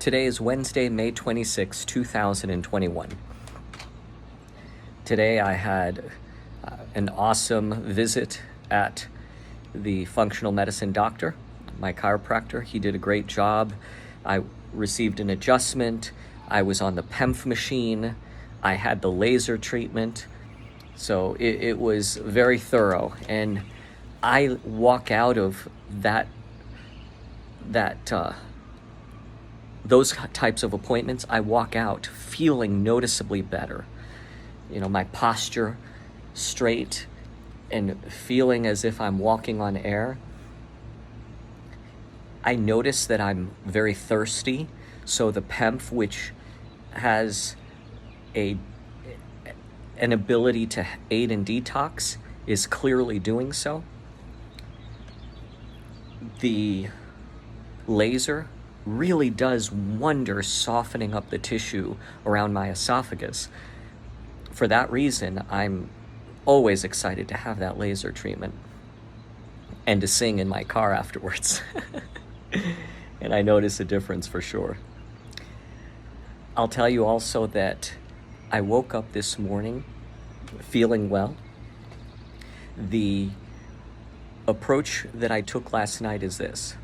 Today is Wednesday, May 26, 2021. Today I had an awesome visit at the functional medicine doctor, my chiropractor. He did a great job. I received an adjustment. I was on the PEMF machine. I had the laser treatment. So it was very thorough. And I walk out of those types of appointments, I walk out feeling noticeably better. My posture straight and feeling as if I'm walking on air. I notice that I'm very thirsty, so the PEMF, which has an ability to aid in detox, is clearly doing so. The laser really does wonders softening up the tissue around my esophagus. For that reason, I'm always excited to have that laser treatment and to sing in my car afterwards. And I notice a difference for sure. I'll tell you also that I woke up this morning feeling well. The approach that I took last night is this.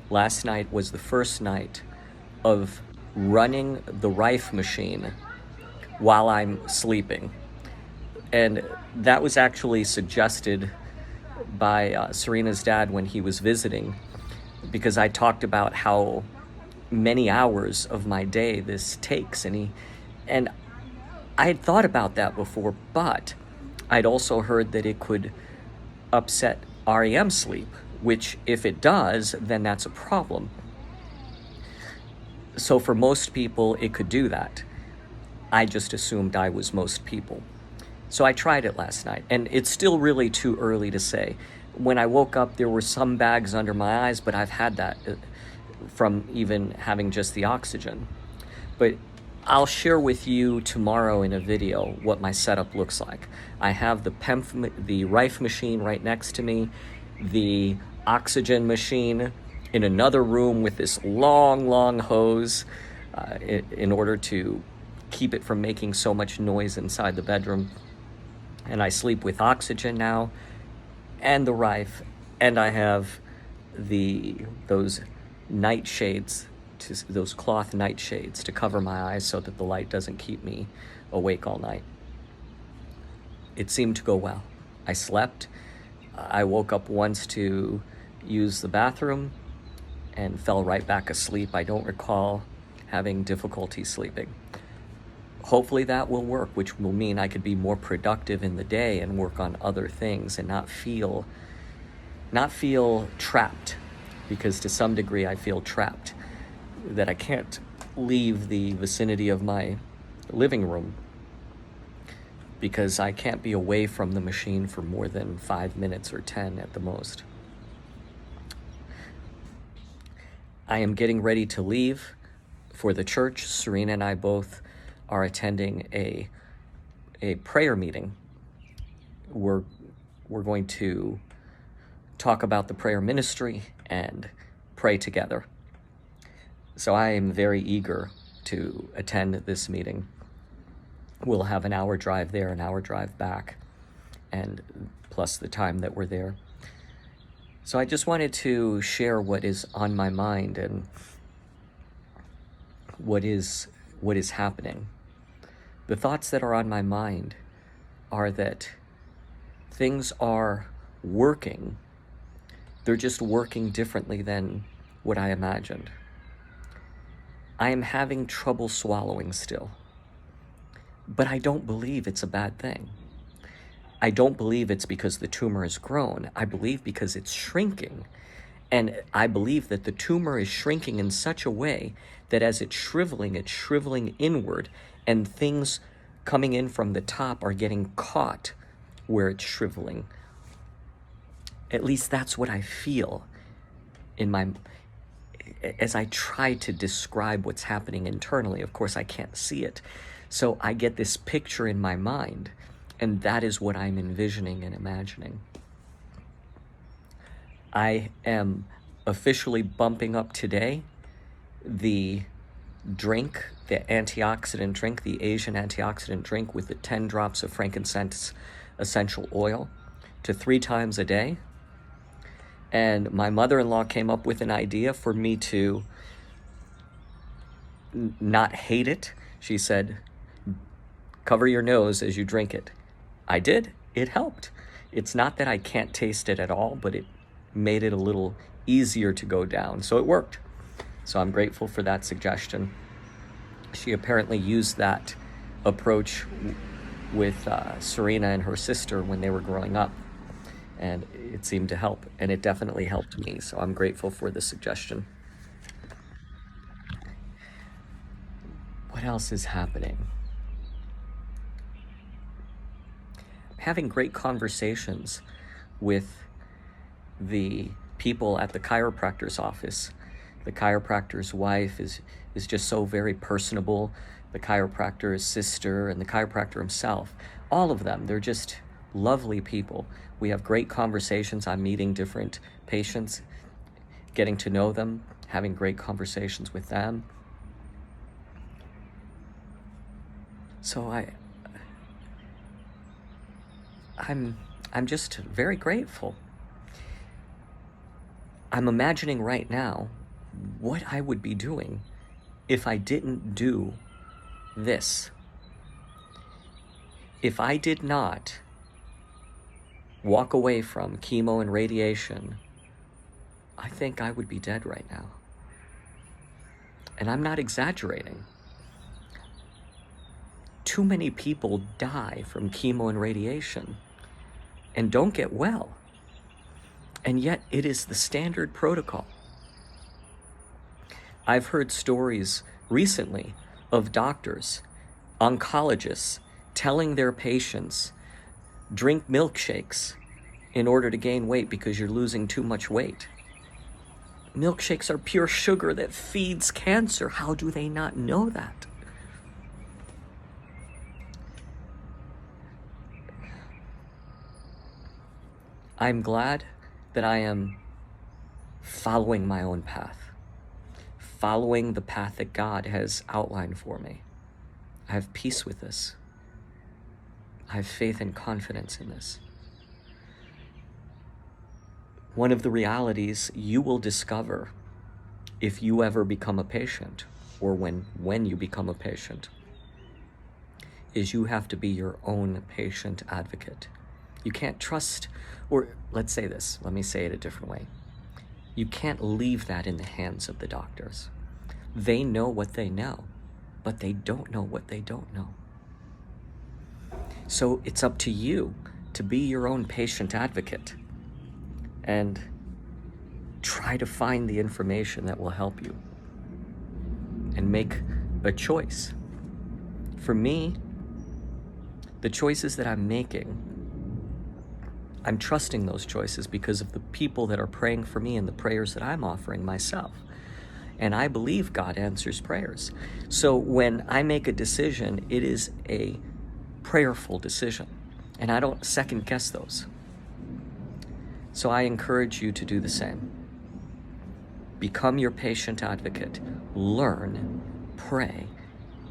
Last night was the first night of running the Rife machine while I'm sleeping. And that was actually suggested by Serena's dad when he was visiting, because I talked about how many hours of my day this takes. And I had thought about that before, but I'd also heard that it could upset REM sleep, which if it does, then that's a problem. So for most people, it could do that. I just assumed I was most people. So I tried it last night, and it's still really too early to say. When I woke up, there were some bags under my eyes, but I've had that from even having just the oxygen. But I'll share with you tomorrow in a video what my setup looks like. I have the PEMF, the Rife machine right next to me, the oxygen machine in another room with this long hose in order to keep it from making so much noise inside the bedroom. And I sleep with oxygen now and the Rife, and I have those nightshades, those cloth nightshades to cover my eyes so that the light doesn't keep me awake all night. It seemed to go well. I slept. I woke up once to use the bathroom and fell right back asleep. I don't recall having difficulty sleeping. Hopefully that will work, which will mean I could be more productive in the day and work on other things and not feel trapped, because to some degree I feel trapped, that I can't leave the vicinity of my living room because I can't be away from the machine for more than 5 minutes or 10 at the most. I am getting ready to leave for the church. Serena and I both are attending a prayer meeting. We're going to talk about the prayer ministry and pray together. So I am very eager to attend this meeting. We'll have an hour drive there, an hour drive back, and plus the time that we're there. So I just wanted to share what is on my mind and what is happening. The thoughts that are on my mind are that things are working. They're just working differently than what I imagined. I am having trouble swallowing still, but I don't believe it's a bad thing. I don't believe it's because the tumor has grown. I believe because it's shrinking. And I believe that the tumor is shrinking in such a way that as it's shriveling inward, and things coming in from the top are getting caught where it's shriveling. At least that's what I feel as I try to describe what's happening internally. Of course, I can't see it. So I get this picture in my mind, and that is what I'm envisioning and imagining. I am officially bumping up today the drink, the antioxidant drink, the Asian antioxidant drink with the 10 drops of frankincense essential oil to 3 times a day. And my mother-in-law came up with an idea for me to not hate it. She said, cover your nose as you drink it. I did. It helped. It's not that I can't taste it at all, but it made it a little easier to go down. So it worked. So I'm grateful for that suggestion. She apparently used that approach with Serena and her sister when they were growing up. And it seemed to help. And it definitely helped me. So I'm grateful for the suggestion. What else is happening? Having great conversations with the people at the chiropractor's office. The chiropractor's wife is just so very personable. The chiropractor's sister and the chiropractor himself, all of them, they're just lovely people. We have great conversations. I'm meeting different patients, getting to know them, having great conversations with them. So I'm just very grateful. I'm imagining right now what I would be doing if I didn't do this. If I did not walk away from chemo and radiation, I think I would be dead right now. And I'm not exaggerating. Too many people die from chemo and radiation and don't get well. And yet it is the standard protocol. I've heard stories recently of doctors, oncologists, telling their patients, drink milkshakes in order to gain weight because you're losing too much weight. Milkshakes are pure sugar that feeds cancer. How do they not know that? I'm glad that I am following my own path, following the path that God has outlined for me. I have peace with this. I have faith and confidence in this. One of the realities you will discover if you ever become a patient, or when you become a patient, is you have to be your own patient advocate. You can't trust, or let's say this, let me say it a different way. You can't leave that in the hands of the doctors. They know what they know, but they don't know what they don't know. So it's up to you to be your own patient advocate and try to find the information that will help you and make a choice. For me, the choices that I'm making, I'm trusting those choices because of the people that are praying for me and the prayers that I'm offering myself. And I believe God answers prayers. So when I make a decision, it is a prayerful decision. And I don't second guess those. So I encourage you to do the same. Become your patient advocate. Learn, pray,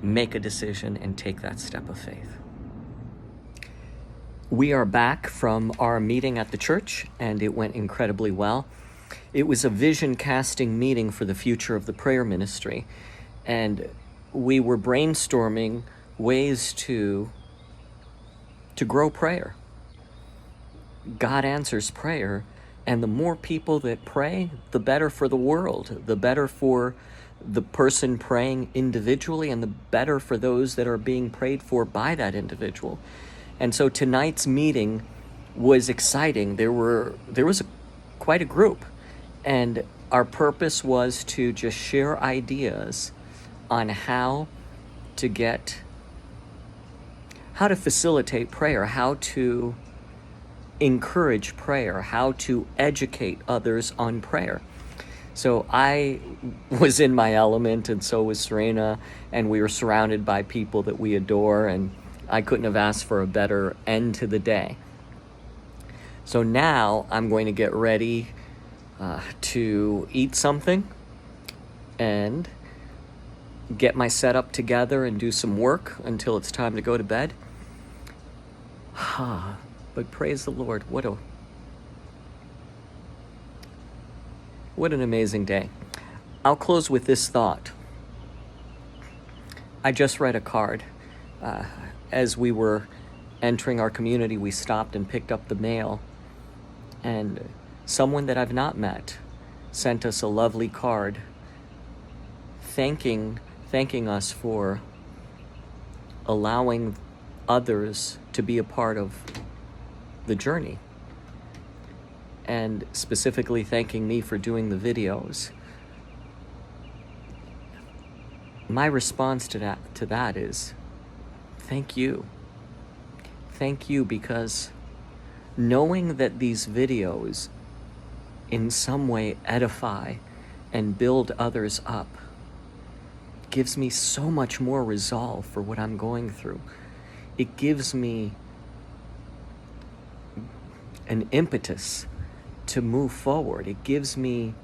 make a decision, and take that step of faith. We are back from our meeting at the church, and it went incredibly well. It was a vision casting meeting for the future of the prayer ministry, and we were brainstorming ways to grow prayer. God answers prayer, and the more people that pray, the better for the world, the better for the person praying individually, and the better for those that are being prayed for by that individual. And so tonight's meeting was exciting. There was quite a group, and our purpose was to just share ideas on how to facilitate prayer, how to encourage prayer, how to educate others on prayer. So I was in my element, and so was Serena, and we were surrounded by people that we adore, and I couldn't have asked for a better end to the day. So now I'm going to get ready to eat something, and get my setup together and do some work until it's time to go to bed. But praise the Lord, what an amazing day. I'll close with this thought. I just read a card. As we were entering our community, we stopped and picked up the mail, and someone that I've not met sent us a lovely card thanking us for allowing others to be a part of the journey, and specifically thanking me for doing the videos. My response to that is, thank you. Thank you, because knowing that these videos in some way edify and build others up gives me so much more resolve for what I'm going through. It gives me an impetus to move forward. It gives me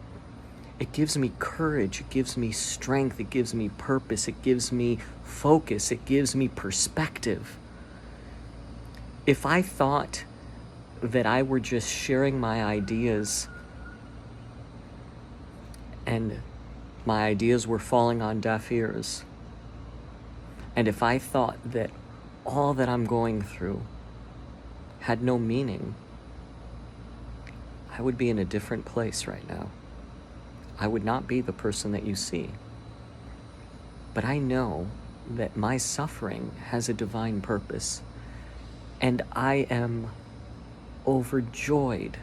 courage, it gives me strength, it gives me purpose, it gives me focus, it gives me perspective. If I thought that I were just sharing my ideas and my ideas were falling on deaf ears, and if I thought that all that I'm going through had no meaning, I would be in a different place right now. I would not be the person that you see. But I know that my suffering has a divine purpose, and I am overjoyed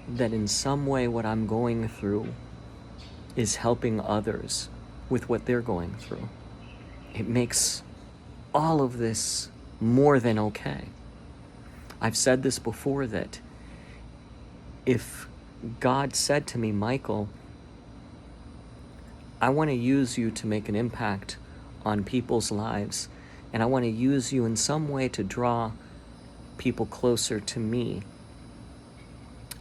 that in some way what I'm going through is helping others with what they're going through. It makes all of this more than okay. I've said this before, that if God said to me, Michael, I want to use you to make an impact on people's lives, and I want to use you in some way to draw people closer to me.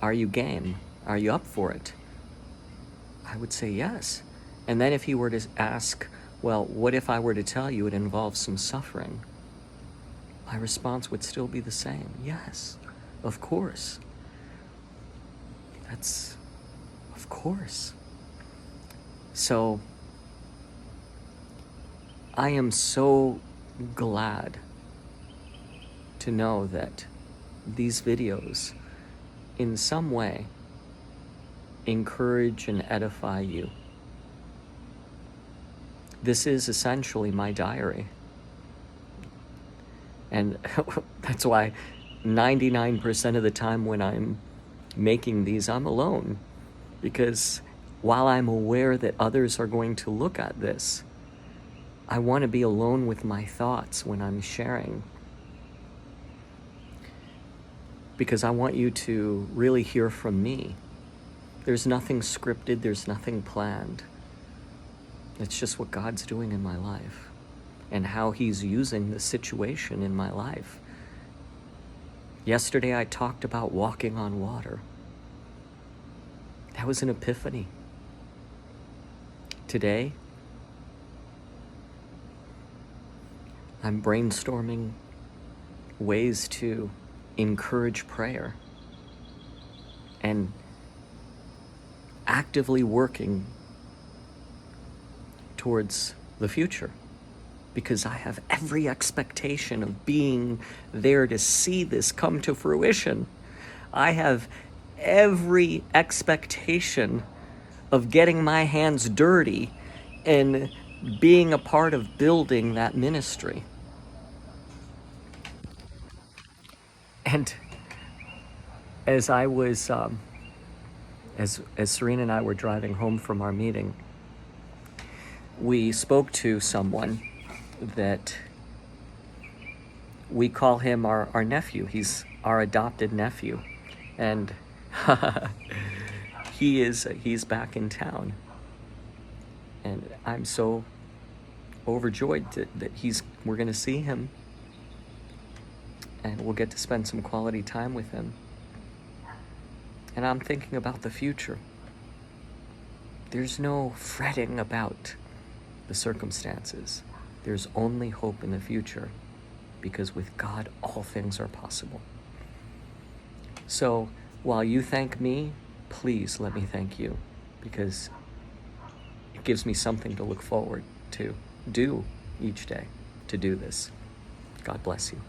Are you game? Are you up for it? I would say yes. And then if he were to ask, well, what if I were to tell you it involves some suffering? My response would still be the same. Yes, of course. Of course. So, I am so glad to know that these videos, in some way, encourage and edify you. This is essentially my diary. And that's why 99% of the time when I'm making these, I'm alone. Because while I'm aware that others are going to look at this, I want to be alone with my thoughts when I'm sharing. Because I want you to really hear from me. There's nothing scripted, there's nothing planned. It's just what God's doing in my life and how he's using the situation in my life. Yesterday I talked about walking on water. That was an epiphany. Today, I'm brainstorming ways to encourage prayer and actively working towards the future, because I have every expectation of being there to see this come to fruition. I have every expectation of getting my hands dirty and being a part of building that ministry. And as I was, as Serena and I were driving home from our meeting, we spoke to someone that we call him our nephew. He's our adopted nephew. And he's back in town. And I'm so overjoyed that we're going to see him. And we'll get to spend some quality time with him. And I'm thinking about the future. There's no fretting about the circumstances. There's only hope in the future, because with God, all things are possible. So while you thank me, please let me thank you, because it gives me something to look forward to do each day, to do this. God bless you.